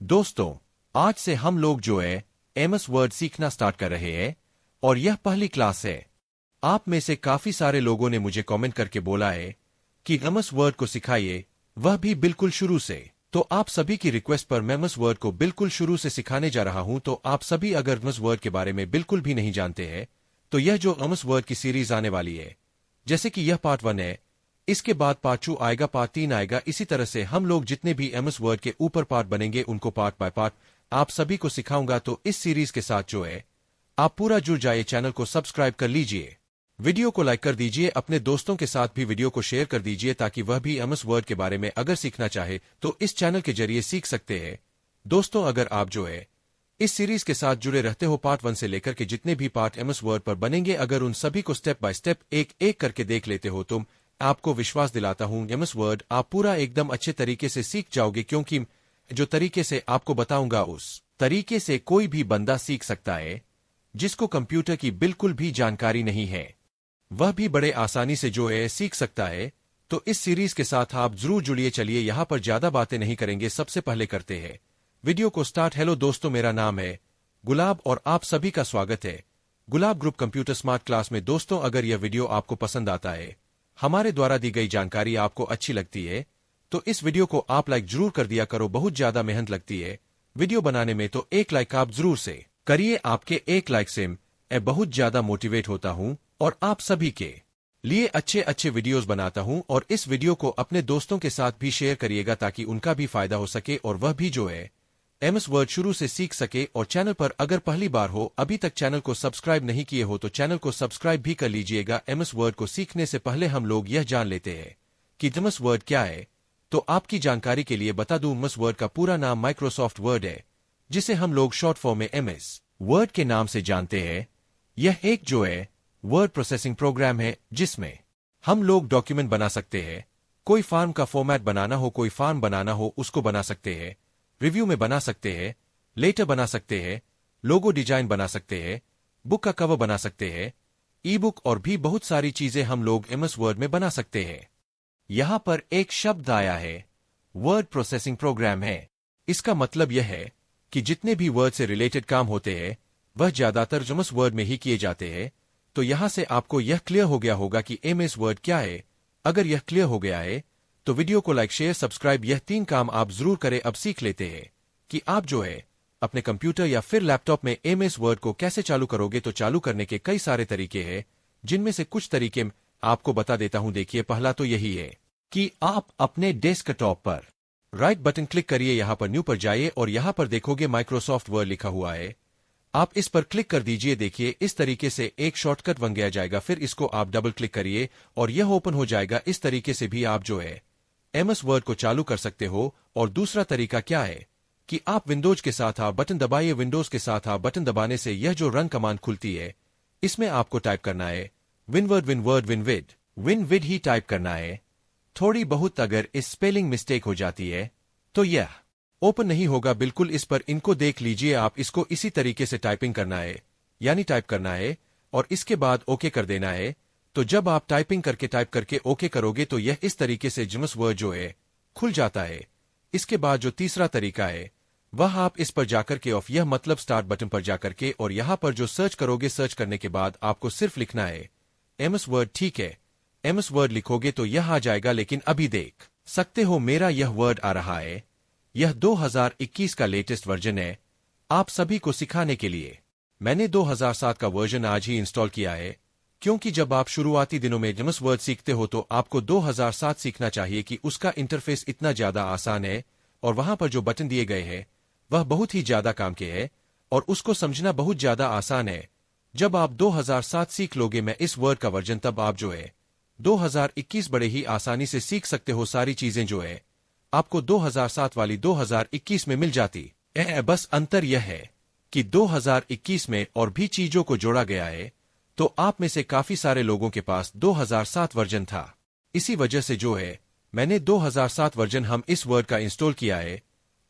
दोस्तों, आज से हम लोग जो है एमएस वर्ड सीखना स्टार्ट कर रहे हैं और यह पहली क्लास है। आप में से काफी सारे लोगों ने मुझे कमेंट करके बोला है कि एमएस वर्ड को सिखाइए, वह भी बिल्कुल शुरू से। तो आप सभी की रिक्वेस्ट पर मैं एमएस वर्ड को बिल्कुल शुरू से सिखाने जा रहा हूं। तो आप सभी अगर एमएस वर्ड के बारे में बिल्कुल भी नहीं जानते हैं तो यह जो एमएस वर्ड की सीरीज आने वाली है, जैसे कि यह पार्ट 1 है, इसके बाद पार्ट 2 आएगा, पार्ट 3 आएगा, इसी तरह से हम लोग जितने भी एमएस वर्ड के ऊपर पार्ट बनेंगे उनको पार्ट बाय पार्ट आप सभी को सिखाऊंगा। तो इस सीरीज के साथ जो है आप पूरा जुड़ जाइए, चैनल को सब्सक्राइब कर लीजिए, वीडियो को लाइक कर दीजिए, अपने दोस्तों के साथ भी वीडियो को शेयर कर दीजिए ताकि वह भी एमएस वर्ड के बारे में अगर सीखना चाहे तो इस चैनल के जरिए सीख सकते हैं। दोस्तों, अगर आप जो है इस सीरीज के साथ जुड़े रहते हो, पार्ट 1 से लेकर के जितने भी पार्ट एमएस वर्ड पर बनेंगे, अगर उन सभी को स्टेप बाय स्टेप एक एक करके देख लेते हो, तुम आपको विश्वास दिलाता हूं एमएस वर्ड आप पूरा एकदम अच्छे तरीके से सीख जाओगे, क्योंकि जो तरीके से आपको बताऊंगा उस तरीके से कोई भी बंदा सीख सकता है जिसको कंप्यूटर की बिल्कुल भी जानकारी नहीं है, वह भी बड़े आसानी से जो है सीख सकता है। तो इस सीरीज के साथ आप जरूर जुड़िए। चलिए यहां पर ज्यादा बातें नहीं करेंगे, सबसे पहले करते हैं वीडियो को स्टार्ट। हेलो दोस्तों, मेरा नाम है गुलाब और आप सभी का स्वागत है गुलाब ग्रुप कंप्यूटर स्मार्ट क्लास में। दोस्तों, अगर यह वीडियो आपको पसंद आता है, हमारे द्वारा दी गई जानकारी आपको अच्छी लगती है, तो इस वीडियो को आप लाइक जरूर कर दिया करो। बहुत ज्यादा मेहनत लगती है वीडियो बनाने में, तो एक लाइक आप जरूर से करिए। आपके एक लाइक से मैं बहुत ज्यादा मोटिवेट होता हूं और आप सभी के लिए अच्छे अच्छे वीडियोस बनाता हूं। और इस वीडियो को अपने दोस्तों के साथ भी शेयर करिएगा ताकि उनका भी फायदा हो सके और वह भी जो है एमएस वर्ड शुरू से सीख सके। और चैनल पर अगर पहली बार हो, अभी तक चैनल को सब्सक्राइब नहीं किए हो, तो चैनल को सब्सक्राइब भी कर लीजिएगा। एमएस वर्ड को सीखने से पहले हम लोग यह जान लेते हैं कि एमएस वर्ड क्या है। तो आपकी जानकारी के लिए बता दूं, एमएस वर्ड का पूरा नाम माइक्रोसॉफ्ट वर्ड है, जिसे हम लोग शॉर्ट फॉर्म में एमएस वर्ड के नाम से जानते हैं। यह एक जो है वर्ड प्रोसेसिंग प्रोग्राम है जिसमें हम लोग डॉक्यूमेंट बना सकते हैं। कोई फॉर्म का फॉर्मेट बनाना हो, कोई फॉर्म बनाना हो, उसको बना सकते हैं। रिव्यू में बना सकते हैं, लेटर बना सकते हैं, लोगो डिजाइन बना सकते हैं, बुक का कवर बना सकते हैं, ई बुक और भी बहुत सारी चीजें हम लोग एमएस वर्ड में बना सकते हैं। यहां पर एक शब्द आया है, वर्ड प्रोसेसिंग प्रोग्राम है। इसका मतलब यह है कि जितने भी वर्ड से रिलेटेड काम होते हैं वह ज्यादातर एमएस वर्ड में ही किए जाते हैं। तो यहां से आपको यह क्लियर हो गया होगा कि एमएस वर्ड क्या है। अगर यह क्लियर हो गया है तो वीडियो को लाइक, शेयर, सब्सक्राइब, यह 3 काम आप जरूर करें। अब सीख लेते हैं कि आप जो है अपने कंप्यूटर या फिर लैपटॉप में एमएस वर्ड को कैसे चालू करोगे। तो चालू करने के कई सारे तरीके हैं, जिनमें से कुछ तरीके आपको बता देता हूं। देखिए, पहला तो यही है कि आप अपने डेस्कटॉप पर राइट बटन क्लिक करिए, यहां पर न्यू पर जाइए और यहां पर देखोगे माइक्रोसॉफ्ट वर्ड लिखा हुआ है, आप इस पर क्लिक कर दीजिए। देखिए, इस तरीके से एक शॉर्टकट बन गया जाएगा। फिर इसको आप डबल क्लिक करिए और यह ओपन हो जाएगा। इस तरीके से भी आप जो है एमएस वर्ड को चालू कर सकते हो। और दूसरा तरीका क्या है कि आप विंडोज के साथ आप बटन दबाइए। विंडोज के साथ आप बटन दबाने से यह जो रन कमांड खुलती है, इसमें आपको टाइप करना है विनवर्ड विनवर्ड विनविड विनविड ही टाइप करना है। थोड़ी बहुत अगर इस स्पेलिंग मिस्टेक हो जाती है तो यह ओपन नहीं होगा बिल्कुल। इस पर इनको देख लीजिए, आप इसको इसी तरीके से टाइपिंग करना है, यानी टाइप करना है और इसके बाद ओके कर देना है। तो जब आप टाइप करके ओके करोगे तो यह इस तरीके से एमएस वर्ड जो है खुल जाता है। इसके बाद जो तीसरा तरीका है वह आप इस पर जाकर के ऑफ, यह मतलब स्टार्ट बटन पर जाकर के, और यहां पर जो सर्च करोगे, सर्च करने के बाद आपको सिर्फ लिखना है एमएस वर्ड। ठीक है, एमएस वर्ड लिखोगे तो यह आ जाएगा। लेकिन अभी देख सकते हो मेरा यह वर्ड आ रहा है। यह 2021 का लेटेस्ट वर्जन है। आप सभी को सिखाने के लिए मैंने 2007 का वर्जन आज ही इंस्टॉल किया है, क्योंकि जब आप शुरुआती दिनों में एमएस वर्ड सीखते हो तो आपको 2007 सीखना चाहिए कि उसका इंटरफेस इतना ज्यादा आसान है और वहां पर जो बटन दिए गए हैं वह बहुत ही ज्यादा काम के हैं और उसको समझना बहुत ज्यादा आसान है। जब आप 2007 सीख लोगे मैं इस वर्ड का वर्जन, तब आप जो है 2021 बड़े ही आसानी से सीख सकते हो। सारी चीजें जो है आपको 2007 वाली 2021 में मिल जाती है। बस अंतर यह है कि 2021 में और भी चीजों को जोड़ा गया है। तो आप में से काफी सारे लोगों के पास 2007 वर्जन था, इसी वजह से जो है मैंने 2007 वर्जन हम इस वर्ड का इंस्टॉल किया है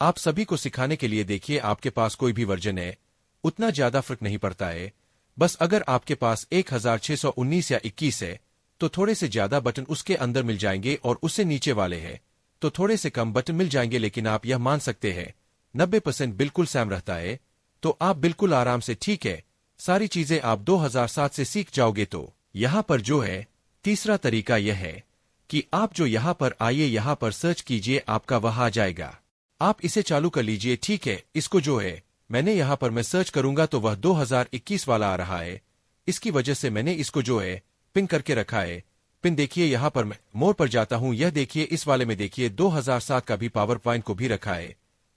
आप सभी को सिखाने के लिए। देखिए, आपके पास कोई भी वर्जन है, उतना ज्यादा फर्क नहीं पड़ता है। बस अगर आपके पास 1619 या 21 है तो थोड़े से ज्यादा बटन उसके अंदर मिल जाएंगे और उससे नीचे वाले हैं तो थोड़े से कम बटन मिल जाएंगे। लेकिन आप यह मान सकते हैं 90% बिल्कुल सैम रहता है, तो आप बिल्कुल आराम से ठीक है सारी चीजें आप 2007 से सीख जाओगे। तो यहाँ पर जो है तीसरा तरीका यह है कि आप जो यहाँ पर आइए यहाँ पर सर्च कीजिए, आपका वह आ जाएगा। आप इसे चालू कर लीजिए, ठीक है। इसको जो है मैंने यहाँ पर मैं सर्च करूंगा तो वह 2021 वाला आ रहा है। इसकी वजह से मैंने इसको जो है पिन करके रखा है। पिन देखिए यहाँ पर मैं मोर पर जाता हूँ, यह देखिए इस वाले में देखिए 2007 का भी पावर पॉइंट को भी रखा है,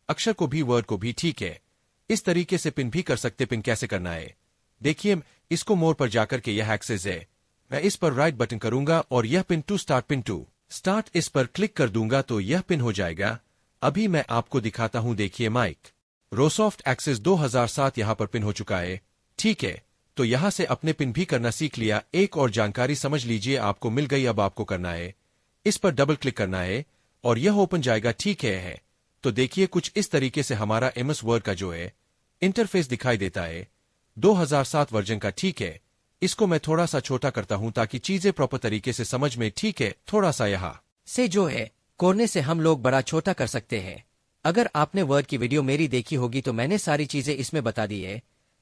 अक्षर को भी, वर्ड को भी, ठीक है। इस तरीके से पिन भी कर सकते। पिन कैसे करना है देखिए, इसको मोर पर जाकर के यह एक्सेस है, मैं इस पर राइट बटन करूंगा और यह पिन टू स्टार्ट इस पर क्लिक कर दूंगा तो यह पिन हो जाएगा। अभी मैं आपको दिखाता हूं, देखिए माइक्रोसॉफ्ट एक्सेस 2007 यहां पर पिन हो चुका है, ठीक है। तो यहां से अपने पिन भी करना सीख लिया। एक और जानकारी समझ लीजिए, आपको मिल गई। अब आपको करना है इस पर डबल क्लिक करना है और यह ओपन जाएगा, ठीक है। तो देखिए कुछ इस तरीके से हमारा एमएस वर्ड का जो है इंटरफेस दिखाई देता है 2007 वर्जन का, ठीक है। इसको मैं थोड़ा सा छोटा करता हूं ताकि चीजें प्रॉपर तरीके से समझ में, ठीक है। थोड़ा सा यहाँ से जो है कोने से हम लोग बड़ा छोटा कर सकते हैं। अगर आपने वर्ड की वीडियो मेरी देखी होगी तो मैंने सारी चीजें इसमें बता दी है,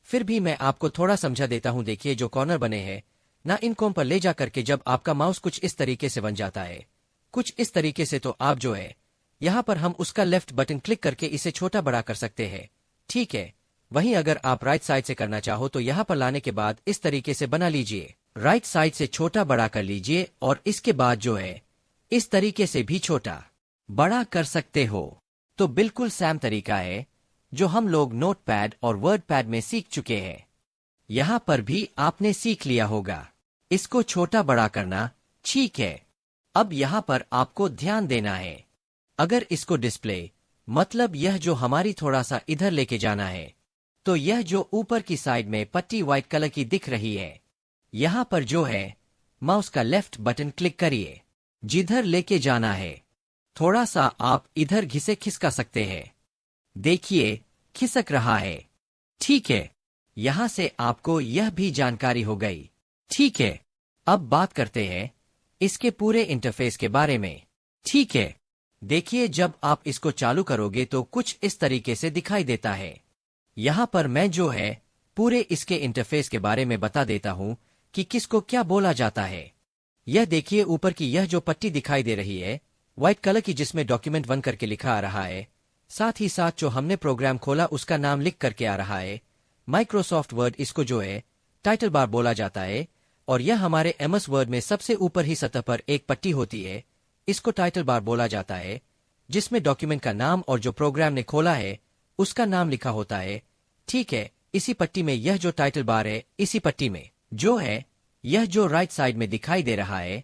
फिर भी मैं आपको थोड़ा समझा देता हूं। देखिए जो कॉर्नर बने हैं ना, इनको पर ले जा करके जब आपका माउस कुछ इस तरीके से बन जाता है, कुछ इस तरीके से, तो आप जो है यहाँ पर हम उसका लेफ्ट बटन क्लिक करके इसे छोटा बड़ा कर सकते हैं, ठीक है। वहीं अगर आप राइट साइड से करना चाहो तो यहाँ पर लाने के बाद इस तरीके से बना लीजिए, राइट साइड से छोटा बड़ा कर लीजिए और इसके बाद जो है इस तरीके से भी छोटा बड़ा कर सकते हो। तो बिल्कुल सैम तरीका है जो हम लोग नोटपैड और वर्ड पैड में सीख चुके हैं। यहाँ पर भी आपने सीख लिया होगा इसको छोटा बड़ा करना, ठीक है। अब यहाँ पर आपको ध्यान देना है, अगर इसको डिस्प्ले मतलब यह जो हमारी थोड़ा सा इधर लेके जाना है, तो यह जो ऊपर की साइड में पट्टी व्हाइट कलर की दिख रही है, यहाँ पर जो है माउस का लेफ्ट बटन क्लिक करिए, जिधर लेके जाना है थोड़ा सा आप इधर घिसे खिसका सकते हैं। देखिए खिसक रहा है, ठीक है। यहां से आपको यह भी जानकारी हो गई, ठीक है। अब बात करते हैं इसके पूरे इंटरफेस के बारे में, ठीक है। देखिए जब आप इसको चालू करोगे तो कुछ इस तरीके से दिखाई देता है। यहां पर मैं जो है पूरे इसके इंटरफेस के बारे में बता देता हूं कि किसको क्या बोला जाता है। यह देखिए ऊपर की यह जो पट्टी दिखाई दे रही है व्हाइट कलर की, जिसमें डॉक्यूमेंट 1 करके लिखा आ रहा है, साथ ही साथ जो हमने प्रोग्राम खोला उसका नाम लिख करके आ रहा है माइक्रोसॉफ्ट वर्ड। इसको जो है टाइटल बार बोला जाता है और यह हमारे एमएस वर्ड में सबसे ऊपर ही सतह पर एक पट्टी होती है, इसको टाइटल बार बोला जाता है, जिसमें डॉक्यूमेंट का नाम और जो प्रोग्राम ने खोला है उसका नाम लिखा होता है, ठीक है। इसी पट्टी में यह जो टाइटल बार है, इसी पट्टी में जो है यह जो राइट साइड में दिखाई दे रहा है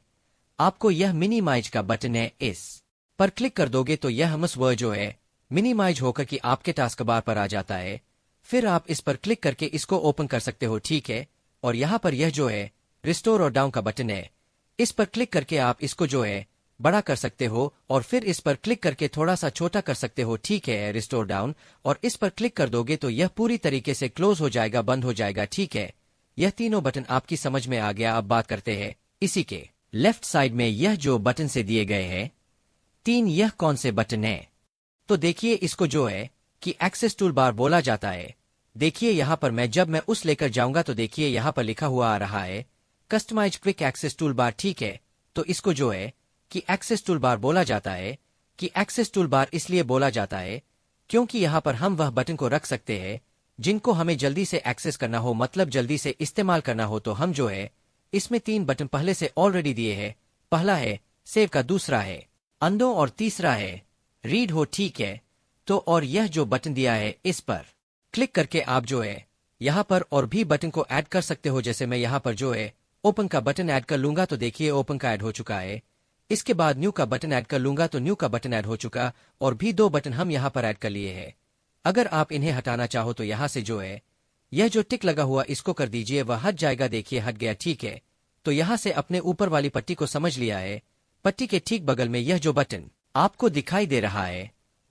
आपको, यह मिनिमाइज का बटन है, इस पर क्लिक कर दोगे तो यह एमएस वर्ड जो है मिनिमाइज होकर कि आपके टास्क बार पर आ जाता है। फिर आप इस पर क्लिक करके इसको ओपन कर सकते हो, ठीक है। और यहाँ पर यह जो है रिस्टोर और डाउन का बटन है, इस पर क्लिक करके आप इसको जो है बड़ा कर सकते हो और फिर इस पर क्लिक करके थोड़ा सा छोटा कर सकते हो, ठीक है, रिस्टोर डाउन। और इस पर क्लिक कर दोगे तो यह पूरी तरीके से क्लोज हो जाएगा, बंद हो जाएगा, ठीक है। यह तीनों बटन आपकी समझ में आ गया। अब बात करते हैं इसी के लेफ्ट साइड में यह जो बटन से दिए गए हैं 3, यह कौन से बटन है। तो देखिए इसको जो है कि एक्सेस टूल बार बोला जाता है। देखिए यहाँ पर जब मैं उस लेकर जाऊंगा तो देखिए यहाँ पर लिखा हुआ आ रहा है customise quick access toolbar, ठीक है। तो इसको जो है कि एक्सेस टूल बार बोला जाता है कि एक्सेस टूल बार इसलिए बोला जाता है क्योंकि यहाँ पर हम वह बटन को रख सकते हैं जिनको हमें जल्दी से एक्सेस करना हो, मतलब जल्दी से इस्तेमाल करना हो। तो हम जो है इसमें 3 बटन पहले से ऑलरेडी दिए हैं। पहला है सेव का, दूसरा है अंडो और तीसरा है रीड हो, ठीक है। तो और यह जो बटन दिया है इस पर क्लिक करके आप जो है यहाँ पर और भी बटन को ऐड कर सकते हो। जैसे मैं यहाँ पर जो है ओपन का बटन ऐड कर लूंगा तो देखिए ओपन का ऐड हो चुका है। इसके बाद न्यू का बटन ऐड कर लूंगा तो न्यू का बटन ऐड हो चुका, और भी 2 बटन हम यहाँ पर ऐड कर लिए हैं। अगर आप इन्हें हटाना चाहो तो यहाँ से जो है यह जो टिक लगा हुआ इसको कर दीजिए, वह हट जाएगा, देखिए हट गया, ठीक है। तो यहाँ से अपने ऊपर वाली पट्टी को समझ लिया है। पट्टी के ठीक बगल में यह जो बटन आपको दिखाई दे रहा है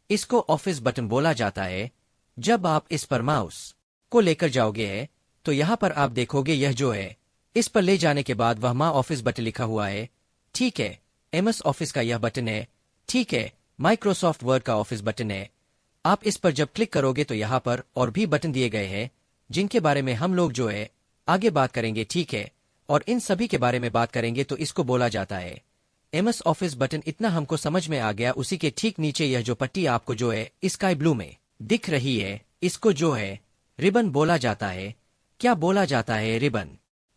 इसको ऑफिस बटन बोला जाता है। जब आप इस पर माउस को लेकर जाओगे है तो यहाँ पर आप देखोगे यह जो है इस पर ले जाने के बाद वह माँ ऑफिस बटन लिखा हुआ है, ठीक है। एमएस ऑफिस का यह बटन है, ठीक है। माइक्रोसॉफ्ट वर्ड का ऑफिस बटन है। आप इस पर जब क्लिक करोगे तो यहाँ पर और भी बटन दिए गए हैं जिनके बारे में हम लोग जो है आगे बात करेंगे, ठीक है। और इन सभी के बारे में बात करेंगे तो इसको बोला जाता है एमएस ऑफिस बटन। इतना हमको समझ में आ गया। उसी के ठीक नीचे यह जो पट्टी आपको जो है स्काई ब्लू में दिख रही है, इसको जो है रिबन बोला जाता है। क्या बोला जाता है? रिबन।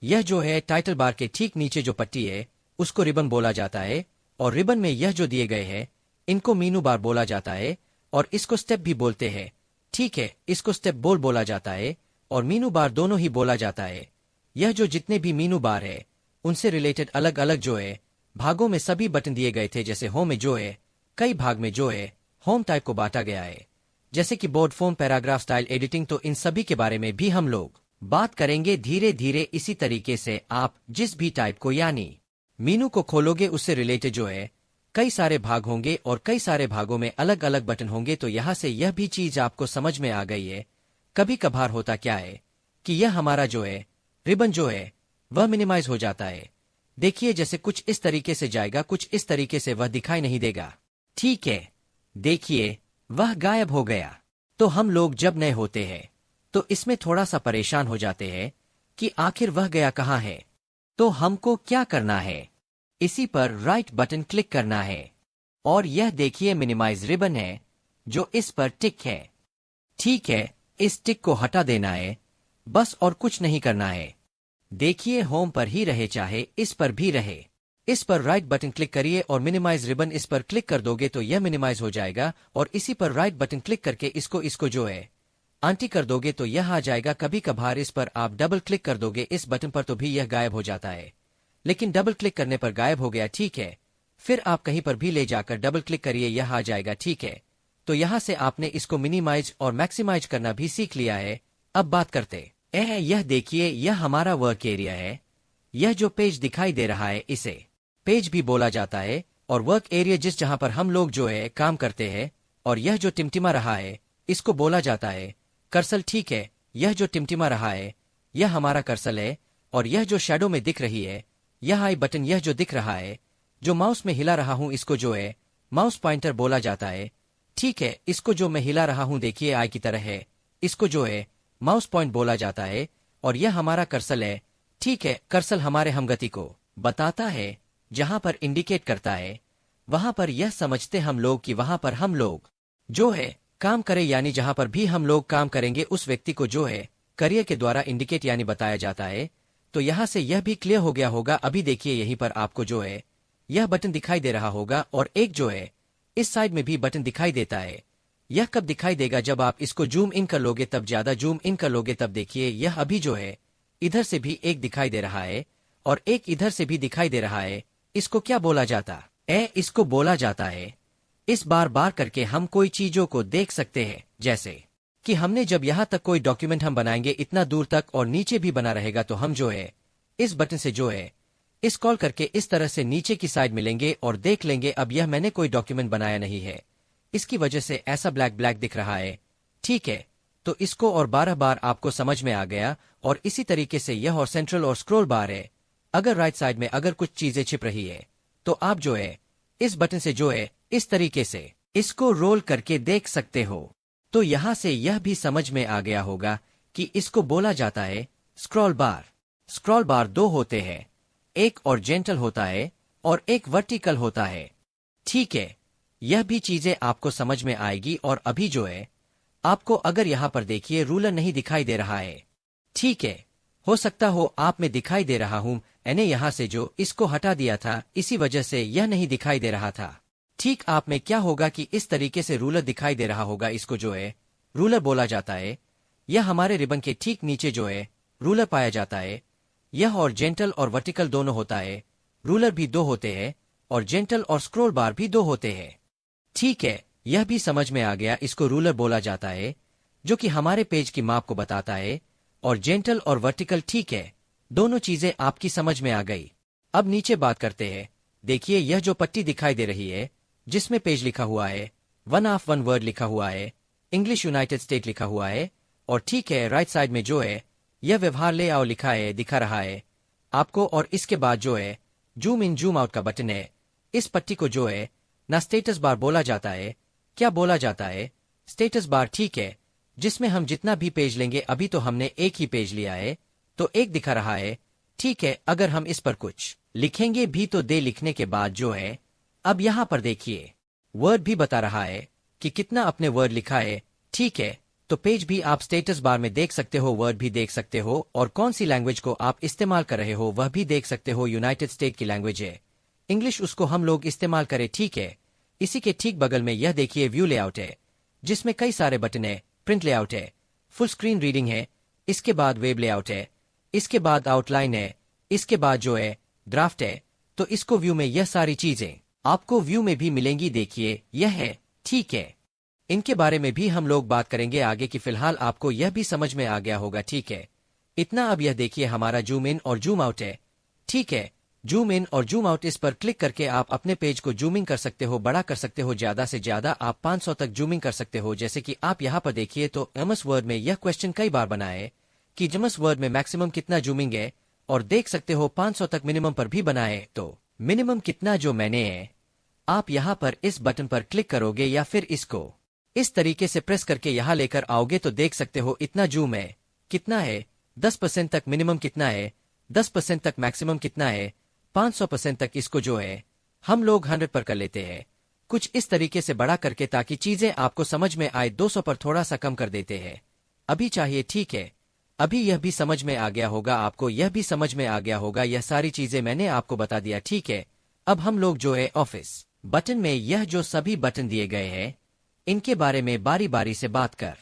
यह जो है टाइटल बार के ठीक नीचे जो पट्टी है उसको रिबन बोला जाता है। और रिबन में यह जो दिए गए हैं इनको मीनू बार बोला जाता है और इसको स्टेप भी बोलते हैं, ठीक है। इसको स्टेप बोला जाता है और मीनू बार दोनों ही बोला जाता है। यह जो जितने भी मीनू बार है उनसे रिलेटेड अलग अलग जो है भागों में सभी बटन दिए गए थे। जैसे होम में जो है कई भाग में जो है होम टाइप को बांटा गया है, जैसे कि board form, paragraph style, editing. तो इन सभी के बारे में भी हम लोग बात करेंगे धीरे धीरे। इसी तरीके से आप जिस भी टाइप को यानी मीनू को खोलोगे उससे रिलेटेड जो है कई सारे भाग होंगे और कई सारे भागों में अलग अलग बटन होंगे। तो यहाँ से यह भी चीज आपको समझ में आ गई है। कभी कभार होता क्या है कि यह हमारा जो है रिबन जो है वह मिनिमाइज हो जाता है। देखिए जैसे कुछ इस तरीके से जाएगा, कुछ इस तरीके से वह दिखाई नहीं देगा, ठीक है। देखिए वह गायब हो गया। तो हम लोग जब नए होते हैं तो इसमें थोड़ा सा परेशान हो जाते हैं कि आखिर वह गया कहाँ है। तो हमको क्या करना है? इसी पर राइट बटन क्लिक करना है और यह देखिए मिनिमाइज रिबन है जो इस पर टिक है, ठीक है। इस टिक को हटा देना है बस, और कुछ नहीं करना है। देखिए होम पर ही रहे चाहे इस पर भी रहे, इस पर राइट बटन क्लिक करिए और मिनिमाइज रिबन इस पर क्लिक कर दोगे तो यह मिनिमाइज हो जाएगा। और इसी पर राइट बटन क्लिक करके इसको जो है आंटी कर दोगे तो यह आ जाएगा। कभी कभार इस पर आप डबल क्लिक कर दोगे इस बटन पर तो भी यह गायब हो जाता है, लेकिन डबल क्लिक करने पर गायब हो गया, ठीक है। फिर आप कहीं पर भी ले जाकर डबल क्लिक करिए, यह आ जाएगा, ठीक है। तो यहाँ से आपने इसको मिनिमाइज और मैक्सिमाइज करना भी सीख लिया है। अब बात करते हैं, यह देखिए यह हमारा वर्क एरिया है। यह जो पेज दिखाई दे रहा है इसे पेज भी बोला जाता है और वर्क एरिया जिस जहां पर हम लोग जो है काम करते हैं। और यह जो टिमटिमा रहा है इसको बोला जाता है कर्सल, ठीक है। यह जो टिमटिमा रहा है यह हमारा कर्सल है। और यह जो शैडो में दिख रही है यह आई बटन, यह जो दिख रहा है जो माउस में हिला रहा हूं इसको जो है माउस पॉइंटर बोला जाता है, ठीक है। इसको जो मैं हिला रहा हूं देखिए आई की तरह है, इसको जो है माउस पॉइंट बोला जाता है। और यह हमारा कर्सल है, ठीक है। कर्सल हमारे हमगति को बताता है, जहां पर इंडिकेट करता है वहां पर यह समझते हम लोग कि वहां पर हम लोग जो है काम करें, यानी जहां पर भी हम लोग काम करेंगे उस व्यक्ति को जो है करियर के द्वारा इंडिकेट यानी बताया जाता है। तो यहां से यह भी क्लियर हो गया होगा। अभी देखिए यहीं पर आपको जो है यह बटन दिखाई दे रहा होगा और एक जो है इस साइड में भी बटन दिखाई देता है। यह कब दिखाई देगा? जब आप इसको जूम इन कर लोगे, तब ज्यादा जूम इन कर लोगे तब देखिए यह अभी जो है इधर से भी एक दिखाई दे रहा है और एक इधर से भी दिखाई दे रहा है। इसको क्या बोला जाता है? इसको बोला जाता है इस बार बार करके हम कोई चीजों को देख सकते हैं। जैसे कि हमने जब यहाँ तक कोई डॉक्यूमेंट हम बनाएंगे इतना दूर तक और नीचे भी बना रहेगा तो हम जो है इस बटन से जो है इस कॉल करके इस तरह से नीचे की साइड मिलेंगे और देख लेंगे अब यह मैंने कोई डॉक्यूमेंट बनाया नहीं है, इसकी वजह से ऐसा ब्लैक ब्लैक दिख रहा है, ठीक है। तो इसको और 12 बार आपको समझ में आ गया। और इसी तरीके से यह और सेंट्रल और स्क्रॉल बार है। अगर राइट साइड में अगर कुछ चीजें छिप रही है तो आप जो है इस बटन से जो है इस तरीके से इसको रोल करके देख सकते हो। तो यहां से यह भी समझ में आ गया होगा कि इसको बोला जाता है स्क्रॉल बार। स्क्रॉल बार दो होते हैं, एक ऑरिजेंटल होता है और एक वर्टिकल होता है, ठीक है। यह भी चीजें आपको समझ में आएगी। और अभी जो है आपको अगर यहां पर देखिए रूलर नहीं दिखाई दे रहा है, ठीक है। हो सकता हो आप में दिखाई दे रहा हूं, मैंने यहां से जो इसको हटा दिया था इसी वजह से यह नहीं दिखाई दे रहा था, ठीक। आप में क्या होगा कि इस तरीके से रूलर दिखाई दे रहा होगा, इसको जो है रूलर बोला जाता है। यह हमारे रिबन के ठीक नीचे जो है रूलर पाया जाता है। यह और जेंटल और वर्टिकल दोनों होता है। रूलर भी दो होते हैं और जेंटल और स्क्रॉल बार भी दो होते हैं, ठीक है। यह भी समझ में आ गया, इसको रूलर बोला जाता है जो कि हमारे पेज की माप को बताता है और जेंटल और वर्टिकल, ठीक है। दोनों चीजें आपकी समझ में आ गई। अब नीचे बात करते हैं। देखिए यह जो पट्टी दिखाई दे रही है जिसमें पेज लिखा हुआ है, 1 वर्ड लिखा हुआ है, इंग्लिश यूनाइटेड स्टेट लिखा हुआ है और ठीक है राइट साइड में जो है यह व्यवहार ले आओ लिखा है, दिखा रहा है आपको। और इसके बाद जो है जूम इन जूम आउट का बटन है। इस पट्टी को जो है ना स्टेटस बार बोला जाता है। क्या बोला जाता है? स्टेटस बार, ठीक है, जिसमें हम जितना भी पेज लेंगे, अभी तो हमने एक ही पेज लिया है तो एक दिखा रहा है, ठीक है। अगर हम इस पर कुछ लिखेंगे भी तो दे लिखने के बाद जो है, अब यहाँ पर देखिए वर्ड भी बता रहा है कि कितना अपने वर्ड लिखा है, ठीक है। तो पेज भी आप स्टेटस बार में देख सकते हो, वर्ड भी देख सकते हो और कौन सी लैंग्वेज को आप इस्तेमाल कर रहे हो वह भी देख सकते हो। यूनाइटेड स्टेट की लैंग्वेज है इंग्लिश, उसको हम लोग इस्तेमाल करें, ठीक है। इसी के ठीक बगल में यह देखिए व्यू लेआउट है, जिसमें कई सारे बटन है। प्रिंट लेआउट है, फुल स्क्रीन रीडिंग है, इसके बाद वेब लेआउट है, इसके बाद आउटलाइन है, इसके बाद जो है ड्राफ्ट है। तो इसको व्यू में यह सारी चीजें आपको व्यू में भी मिलेंगी, देखिए यह है, ठीक है। इनके बारे में भी हम लोग बात करेंगे आगे की, फिलहाल आपको यह भी समझ में आ गया होगा, ठीक है। इतना अब यह देखिए हमारा जूम इन और जूम आउट है, ठीक है। जूम इन और जूम आउट, इस पर क्लिक करके आप अपने पेज को जूमिंग कर सकते हो, बड़ा कर सकते हो, ज्यादा से ज्यादा आप 500 तक जूमिंग कर सकते हो। जैसे कि आप यहाँ पर देखिए तो एमएस वर्ड में यह क्वेश्चन कई बार बना है कि एमएस वर्ड में मैक्सिमम कितना जूमिंग है, और देख सकते हो 500 तक मिनिमम पर भी बना है। तो मिनिमम कितना जो मैंने है, आप यहाँ पर इस बटन पर क्लिक करोगे या फिर इसको इस तरीके से प्रेस करके यहाँ लेकर आओगे तो देख सकते हो इतना जूम है, कितना है 10% तक मिनिमम कितना है, 10% तक मैक्सिमम कितना है, 500% तक इसको जो है हम लोग 100 पर कर लेते हैं। कुछ इस तरीके से बड़ा करके ताकि चीजें आपको समझ में आए, 200 पर थोड़ा सा कम कर देते हैं। अभी चाहिए, ठीक है। अभी यह भी समझ में आ गया होगा आपको, यह भी समझ में आ गया होगा, यह सारी चीजें मैंने आपको बता दिया, ठीक है। अब हम लोग जो है ऑफिस बटन में यह जो सभी बटन दिए गए हैं इनके बारे में बारी बारी से बात कर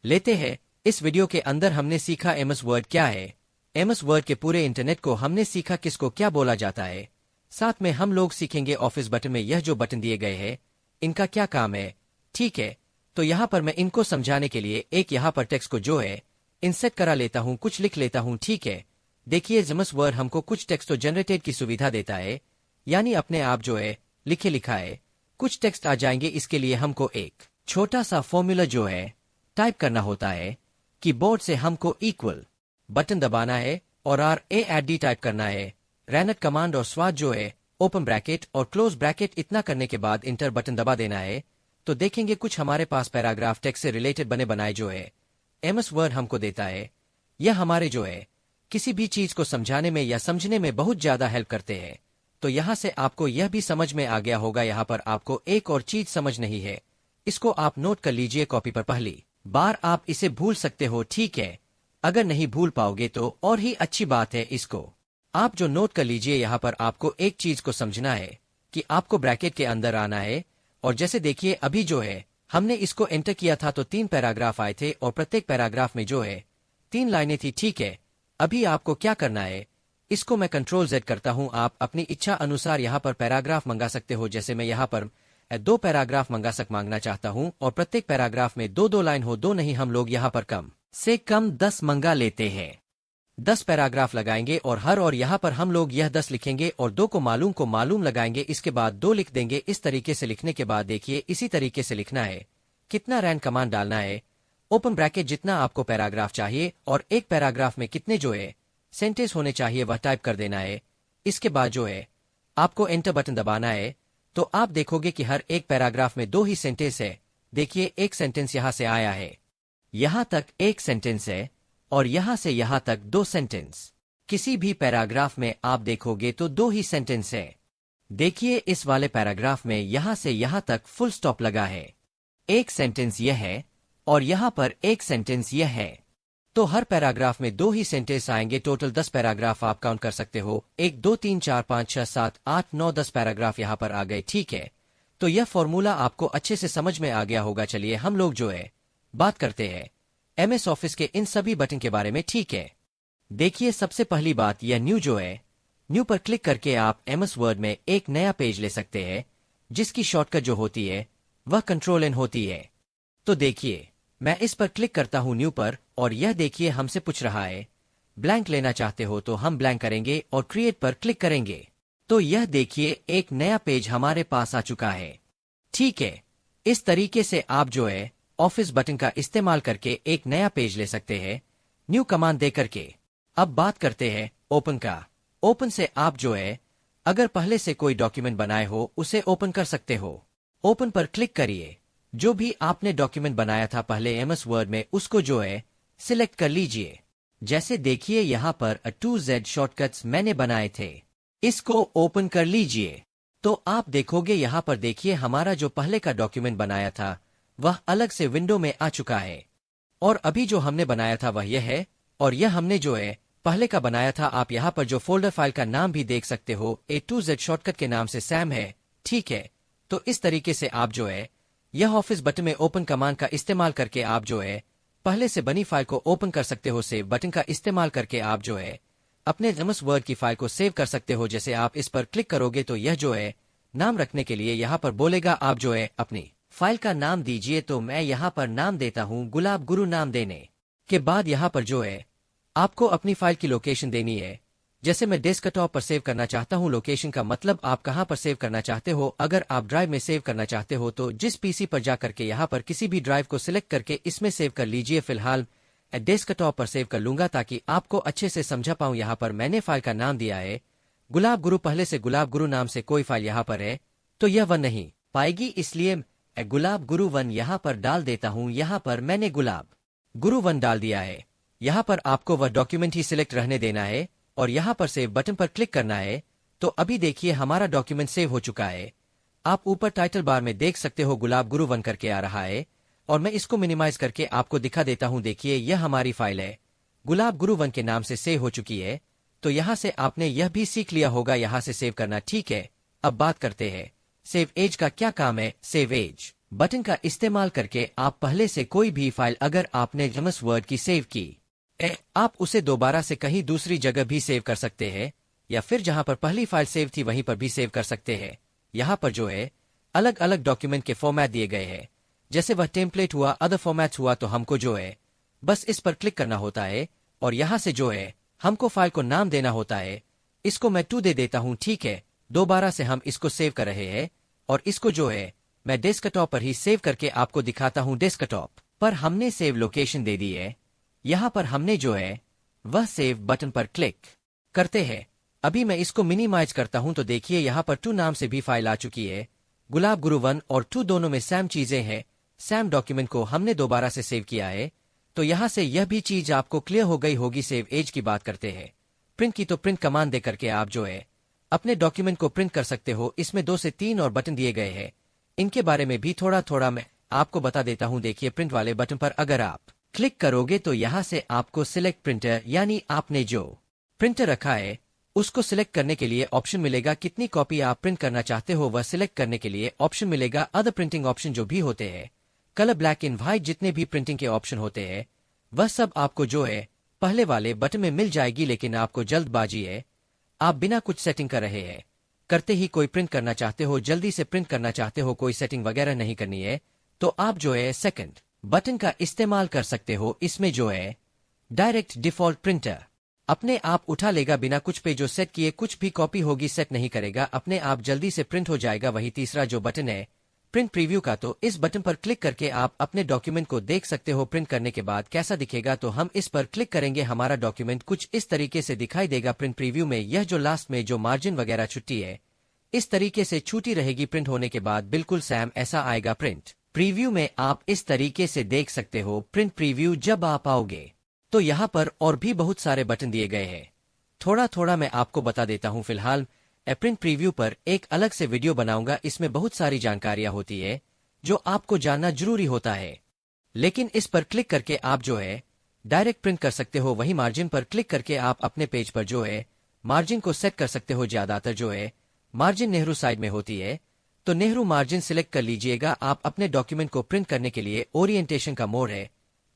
लेते हैं। इस वीडियो के अंदर हमने सीखा एमएस वर्ड क्या है, एमएस वर्ड के पूरे इंटरनेट को हमने सीखा किसको क्या बोला जाता है। साथ में हम लोग सीखेंगे ऑफिस बटन में यह जो बटन दिए गए हैं इनका क्या काम है, ठीक है। तो यहाँ पर मैं इनको समझाने के लिए एक यहाँ पर टेक्स्ट को जो है इंसेट करा लेता हूँ, कुछ लिख लेता हूँ, ठीक है। देखिए एमएस वर्ड हमको कुछ टेक्स्ट तो जनरेटेड की सुविधा देता है, यानी अपने आप जो है लिखे लिखा है कुछ टेक्स्ट आ जाएंगे। इसके लिए हमको एक छोटा सा फॉर्मूला जो है टाइप करना होता है। कीबोर्ड से हमको इक्वल बटन दबाना है और RAD टाइप करना है, रैनट कमांड और स्वाद जो है ओपन ब्रैकेट और क्लोज ब्रैकेट, इतना करने के बाद इंटर बटन दबा देना है। तो देखेंगे कुछ हमारे पास पैराग्राफ टेक्स्ट से रिलेटेड बने बनाए जो है एमएस वर्ड हमको देता है। यह हमारे जो है किसी भी चीज को समझाने में या समझने में बहुत ज्यादा हेल्प करते हैं। तो यहाँ से आपको यह भी समझ में आ गया होगा, यहाँ पर आपको एक और चीज समझ नहीं है, इसको आप नोट कर लीजिए कॉपी पर, पहली बार आप इसे भूल सकते हो, ठीक है। अगर नहीं भूल पाओगे तो और ही अच्छी बात है, इसको आप जो नोट कर लीजिए। यहाँ पर आपको एक चीज को समझना है कि आपको ब्रैकेट के अंदर आना है, और जैसे देखिए अभी जो है हमने इसको एंटर किया था तो 3 पैराग्राफ आए थे और प्रत्येक पैराग्राफ में जो है 3 लाइनें थी, ठीक है। अभी आपको क्या करना है, इसको मैं Ctrl+Z करता हूं, आप अपनी इच्छा अनुसार यहाँ पर पैराग्राफ मंगा सकते हो। जैसे मैं यहाँ पर 2 पैराग्राफ मांगना चाहता हूं और प्रत्येक पैराग्राफ में 2-2 लाइन हो, 2 नहीं, हम लोग यहाँ पर कम से कम 10 मंगा लेते हैं। 10 पैराग्राफ लगाएंगे और हर और यहाँ पर हम लोग यह 10 लिखेंगे और 2 को मालूम लगाएंगे, इसके बाद 2 लिख देंगे। इस तरीके से लिखने के बाद देखिए इसी तरीके से लिखना है, कितना रैन कमांड डालना है, ओपन ब्रैकेट जितना आपको पैराग्राफ चाहिए और एक पैराग्राफ में कितने जो है सेंटेंस होने चाहिए वह टाइप कर देना है। इसके बाद जो है आपको एंटर बटन दबाना है, तो आप देखोगे कि हर एक पैराग्राफ में 2 ही सेंटेंस है। देखिए एक सेंटेंस यहाँ से आया है, यहाँ तक एक सेंटेंस है और यहाँ से यहाँ तक 2 सेंटेंस। किसी भी पैराग्राफ में आप देखोगे तो 2 ही सेंटेंस है। देखिए इस वाले पैराग्राफ में यहाँ से यहाँ तक फुल स्टॉप लगा है, एक सेंटेंस यह है और यहाँ पर एक सेंटेंस यह है। तो हर पैराग्राफ में 2 ही सेंटेंस आएंगे। टोटल 10 पैराग्राफ आप काउंट कर सकते हो, 1 2 3 4 5 6 7 8 9 10 पैराग्राफ यहाँ पर आ गए, ठीक है। तो यह फॉर्मूला आपको अच्छे से समझ में आ गया होगा। चलिए हम लोग जो है बात करते हैं एमएस ऑफिस के इन सभी बटन के बारे में, ठीक है। देखिए सबसे पहली बात, यह न्यू जो है, न्यू पर क्लिक करके आप एमएस वर्ड में एक नया पेज ले सकते हैं, जिसकी शॉर्टकट जो होती है वह Ctrl+N होती है। तो देखिए मैं इस पर क्लिक करता हूं न्यू पर, और यह देखिए हमसे पूछ रहा है ब्लैंक लेना चाहते हो तो हम ब्लैंक करेंगे और क्रिएट पर क्लिक करेंगे। तो यह देखिए एक नया पेज हमारे पास आ चुका है, ठीक है। इस तरीके से आप जो है ऑफिस बटन का इस्तेमाल करके एक नया पेज ले सकते हैं न्यू कमांड दे करके। अब बात करते हैं ओपन का। ओपन से आप जो है अगर पहले से कोई डॉक्यूमेंट बनाए हो उसे ओपन कर सकते हो। ओपन पर क्लिक करिए जो भी आपने डॉक्यूमेंट बनाया था पहले एमएस वर्ड में उसको जो है सिलेक्ट कर लीजिए। जैसे देखिए यहाँ पर 2Z शॉर्टकट्स मैंने बनाए थे, इसको ओपन कर लीजिए। तो आप देखोगे यहाँ पर देखिए हमारा जो पहले का डॉक्यूमेंट बनाया था वह अलग से विंडो में आ चुका है, और अभी जो हमने बनाया था वह यह है, और यह हमने जो है पहले का बनाया था। आप यहाँ पर जो फोल्डर फाइल का नाम भी देख सकते हो A2Z शॉर्टकट के नाम से सैम है, ठीक है। तो इस तरीके से आप जो है यह ऑफिस बटन में ओपन कमांड का इस्तेमाल करके आप जो है पहले से बनी फाइल को ओपन कर सकते हो। सेव बटन का इस्तेमाल करके आप जो है अपने एमएस वर्ड की फाइल को सेव कर सकते हो। जैसे आप इस पर क्लिक करोगे तो यह जो है नाम रखने के लिए यहाँ पर बोलेगा, आप जो है अपनी फाइल का नाम दीजिए। तो मैं यहाँ पर नाम देता हूँ गुलाब गुरु। नाम देने के बाद यहाँ पर जो है आपको अपनी फाइल की लोकेशन देनी है। जैसे मैं डेस्कटॉप पर सेव करना चाहता हूँ, लोकेशन का मतलब आप कहाँ पर सेव करना चाहते हो। अगर आप ड्राइव में सेव करना चाहते हो तो जिस पीसी पर जाकर के यहाँ पर किसी भी ड्राइव को सिलेक्ट करके इसमें सेव कर लीजिए। फिलहाल डेस्कटॉप पर सेव कर लूंगा ताकि आपको अच्छे से समझा पाऊं। यहाँ पर मैंने फाइल का नाम दिया है गुलाब गुरु। पहले से गुलाब गुरु नाम से कोई फाइल यहाँ पर है तो यह वन नहीं पाएगी, इसलिए मैं गुलाब गुरु 1 यहाँ पर डाल देता हूँ। यहाँ पर मैंने गुलाब गुरु 1 डाल दिया है। यहाँ पर आपको वह डॉक्यूमेंट ही सिलेक्ट रहने देना है और यहाँ पर सेव बटन पर क्लिक करना है। तो अभी देखिए हमारा डॉक्यूमेंट सेव हो चुका है। आप ऊपर टाइटल बार में देख सकते हो गुलाब गुरु 1 करके आ रहा है, और मैं इसको मिनिमाइज करके आपको दिखा देता हूँ। देखिए यह हमारी फाइल है, गुलाब गुरु 1 के नाम से सेव हो चुकी है। तो यहाँ से आपने यह भी सीख लिया होगा यहाँ से सेव करना, ठीक है। अब बात करते हैं सेव एज का क्या काम है। सेव एज बटन का इस्तेमाल करके आप पहले से कोई भी फाइल अगर आपने एमएस वर्ड की सेव की आप उसे दोबारा से कहीं दूसरी जगह भी सेव कर सकते हैं, या फिर जहां पर पहली फाइल सेव थी वहीं पर भी सेव कर सकते हैं। यहाँ पर जो है अलग अलग डॉक्यूमेंट के फॉर्मेट दिए गए हैं। जैसे वह टेम्पलेट हुआ, अदर फॉर्मेट हुआ, तो हमको जो है बस इस पर क्लिक करना होता है और यहाँ से जो है हमको फाइल को नाम देना होता है। इसको मैं 2 दे देता हूँ, ठीक है। दोबारा से हम इसको सेव कर रहे हैं और इसको जो है मैं डेस्कटॉप पर ही सेव करके आपको दिखाता हूँ। डेस्कटॉप पर हमने सेव लोकेशन दे दी है। यहाँ पर हमने जो है वह सेव बटन पर क्लिक करते हैं। अभी मैं इसको मिनिमाइज करता हूं तो देखिए यहाँ पर 2 नाम से भी फाइल आ चुकी है। गुलाब गुरु 1 और 2 दोनों में सैम चीजें हैं। सैम डॉक्यूमेंट को हमने दोबारा से सेव किया है। तो यहाँ से यह भी चीज आपको क्लियर हो गई होगी। सेव एज की बात करते हैं प्रिंट की, तो प्रिंट कमांड दे करके आप जो है अपने डॉक्यूमेंट को प्रिंट कर सकते हो। इसमें 2 से 3 और बटन दिए गए हैं, इनके बारे में भी थोड़ा थोड़ा मैं आपको बता देता हूँ। देखिए प्रिंट वाले बटन पर अगर आप क्लिक करोगे तो यहाँ से आपको सिलेक्ट प्रिंटर, यानी आपने जो प्रिंटर रखा है उसको सिलेक्ट करने के लिए ऑप्शन मिलेगा। कितनी कॉपी आप प्रिंट करना चाहते हो वह सिलेक्ट करने के लिए ऑप्शन मिलेगा। अदर प्रिंटिंग ऑप्शन जो भी होते हैं, कलर, ब्लैक एंड व्हाइट, जितने भी प्रिंटिंग के ऑप्शन होते हैं वह सब आपको जो है पहले वाले बटन में मिल जाएगी। लेकिन आपको जल्दबाजी है, आप बिना कुछ सेटिंग कर रहे हैं, करते ही कोई प्रिंट करना चाहते हो, जल्दी से प्रिंट करना चाहते हो, कोई सेटिंग वगैरह नहीं करनी है, तो आप जो है सेकंड बटन का इस्तेमाल कर सकते हो। इसमें जो है डायरेक्ट डिफॉल्ट प्रिंटर अपने आप उठा लेगा बिना कुछ पे जो सेट किए। कुछ भी कॉपी होगी सेट नहीं करेगा, अपने आप जल्दी से प्रिंट हो जाएगा। वही तीसरा जो बटन है प्रिंट प्रीव्यू का, तो इस बटन पर क्लिक करके आप अपने डॉक्यूमेंट को देख सकते हो प्रिंट करने के बाद कैसा दिखेगा। तो हम इस पर क्लिक करेंगे, हमारा डॉक्यूमेंट कुछ इस तरीके से दिखाई देगा प्रिंट प्रीव्यू में। यह जो लास्ट में जो मार्जिन वगैरह छुट्टी है इस तरीके से छूटी रहेगी। प्रिंट होने के बाद बिल्कुल सैम ऐसा आएगा। प्रिंट प्रीव्यू में आप इस तरीके से देख सकते हो प्रिंट प्रीव्यू। जब आप आओगे तो यहाँ पर और भी बहुत सारे बटन दिए गए हैं, थोड़ा थोड़ा मैं आपको बता देता हूँ। फिलहाल प्रिंट प्रीव्यू पर एक अलग से वीडियो बनाऊंगा, इसमें बहुत सारी जानकारियां होती है जो आपको जानना जरूरी होता है। लेकिन इस पर क्लिक करके आप जो है डायरेक्ट प्रिंट कर सकते हो। वही मार्जिन पर क्लिक करके आप अपने पेज पर जो है मार्जिन को सेट कर सकते हो। ज्यादातर जो है मार्जिन नेहरू साइड में होती है, तो नेहरू मार्जिन सिलेक्ट कर लीजिएगा। आप अपने डॉक्यूमेंट को प्रिंट करने के लिए ओरिएंटेशन का मोड है।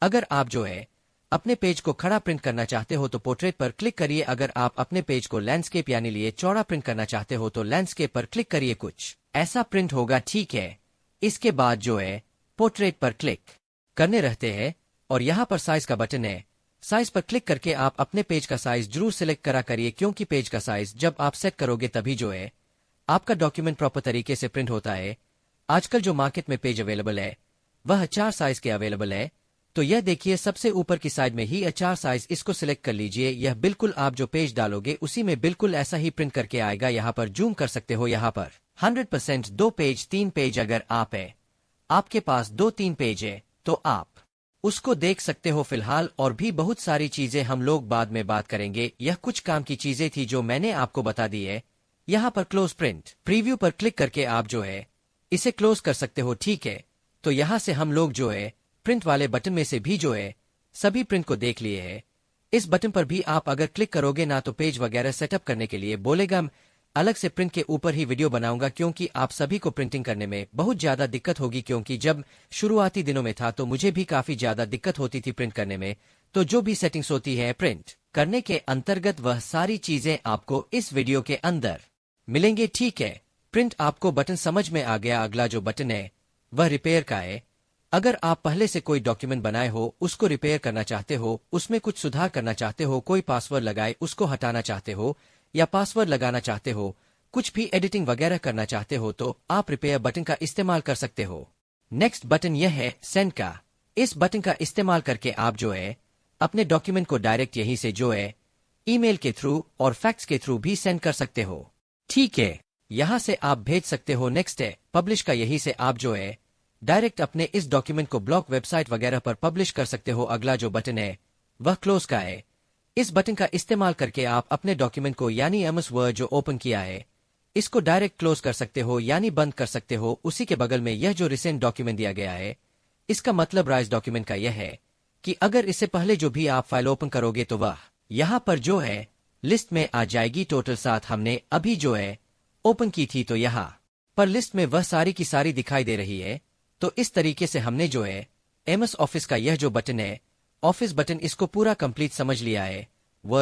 अगर आप जो है अपने पेज को खड़ा प्रिंट करना चाहते हो तो पोर्ट्रेट पर क्लिक करिए। अगर आप अपने पेज को लैंडस्केप यानी लिए चौड़ा प्रिंट करना चाहते हो तो लैंडस्केप पर क्लिक करिए, कुछ ऐसा प्रिंट होगा, ठीक है। इसके बाद जो है पोर्ट्रेट पर क्लिक करने रहते हैं और यहाँ पर साइज का बटन है। साइज पर क्लिक करके आप अपने पेज का साइज जरूर सिलेक्ट करा करिए, क्योंकि पेज का साइज जब आप सेट करोगे तभी जो है आपका डॉक्यूमेंट प्रॉपर तरीके से प्रिंट होता है। आजकल जो मार्केट में पेज अवेलेबल है वह 4 साइज के अवेलेबल है। तो यह देखिए सबसे ऊपर की साइड में ही 4 साइज, इसको सिलेक्ट कर लीजिए। यह बिल्कुल आप जो पेज डालोगे उसी में बिल्कुल ऐसा ही प्रिंट करके आएगा। यहाँ पर जूम कर सकते हो, यहाँ पर 100% 2 पेज 3 पेज अगर आप है आपके पास 2-3 पेज है तो आप उसको देख सकते हो फिलहाल, और भी बहुत सारी चीजें हम लोग बाद में बात करेंगे। यह कुछ काम की चीजें थी जो मैंने आपको बता दी है। यहाँ पर क्लोज प्रिंट प्रीव्यू पर क्लिक करके आप जो है इसे क्लोज कर सकते हो, ठीक है। तो यहाँ से हम लोग जो है प्रिंट वाले बटन में से भी जो है सभी प्रिंट को देख लिए है। इस बटन पर भी आप अगर क्लिक करोगे ना तो पेज वगैरह सेटअप करने के लिए बोलेगा। अलग से प्रिंट के ऊपर ही वीडियो बनाऊंगा क्योंकि आप सभी को प्रिंटिंग करने में बहुत ज्यादा दिक्कत होगी, क्योंकि जब शुरुआती दिनों में था तो मुझे भी काफी ज्यादा दिक्कत होती थी प्रिंट करने में। तो जो भी सेटिंग्स होती है प्रिंट करने के अंतर्गत वह सारी चीजें आपको इस वीडियो के अंदर मिलेंगे, ठीक है। प्रिंट आपको बटन समझ में आ गया। अगला जो बटन है वह रिपेयर का है। अगर आप पहले से कोई डॉक्यूमेंट बनाए हो, उसको रिपेयर करना चाहते हो, उसमें कुछ सुधार करना चाहते हो, कोई पासवर्ड लगाए उसको हटाना चाहते हो या पासवर्ड लगाना चाहते हो, कुछ भी एडिटिंग वगैरह करना चाहते हो तो आप रिपेयर बटन का इस्तेमाल कर सकते हो। नेक्स्ट बटन यह है सेंड का। इस बटन का इस्तेमाल करके आप जो है अपने डॉक्यूमेंट को डायरेक्ट यहीं से जो है ईमेल के थ्रू और फैक्स के थ्रू भी सेंड कर सकते हो, ठीक है। यहां से आप भेज सकते हो। नेक्स्ट है पब्लिश का। यहीं से आप जो है डायरेक्ट अपने इस डॉक्यूमेंट को ब्लॉग वेबसाइट वगैरह पर पब्लिश कर सकते हो। अगला जो बटन है वह क्लोज का है। इस बटन का इस्तेमाल करके आप अपने डॉक्यूमेंट को यानी एमएस वर्ड जो ओपन किया है इसको डायरेक्ट क्लोज कर सकते हो यानी बंद कर सकते हो। उसी के बगल में यह जो रिसेंट डॉक्यूमेंट दिया गया है इसका मतलब राइज डॉक्यूमेंट का यह है कि अगर इससे पहले जो भी आप फाइल ओपन करोगे तो वह यहाँ पर जो है लिस्ट में आ जाएगी। टोटल 7 हमने अभी जो है ओपन की थी तो यहाँ पर लिस्ट में वह सारी की सारी दिखाई दे रही है। तो इस तरीके से हमने जो है एमएस ऑफिस का यह जो बटन है ऑफिस बटन इसको पूरा कंप्लीट समझ लिया है।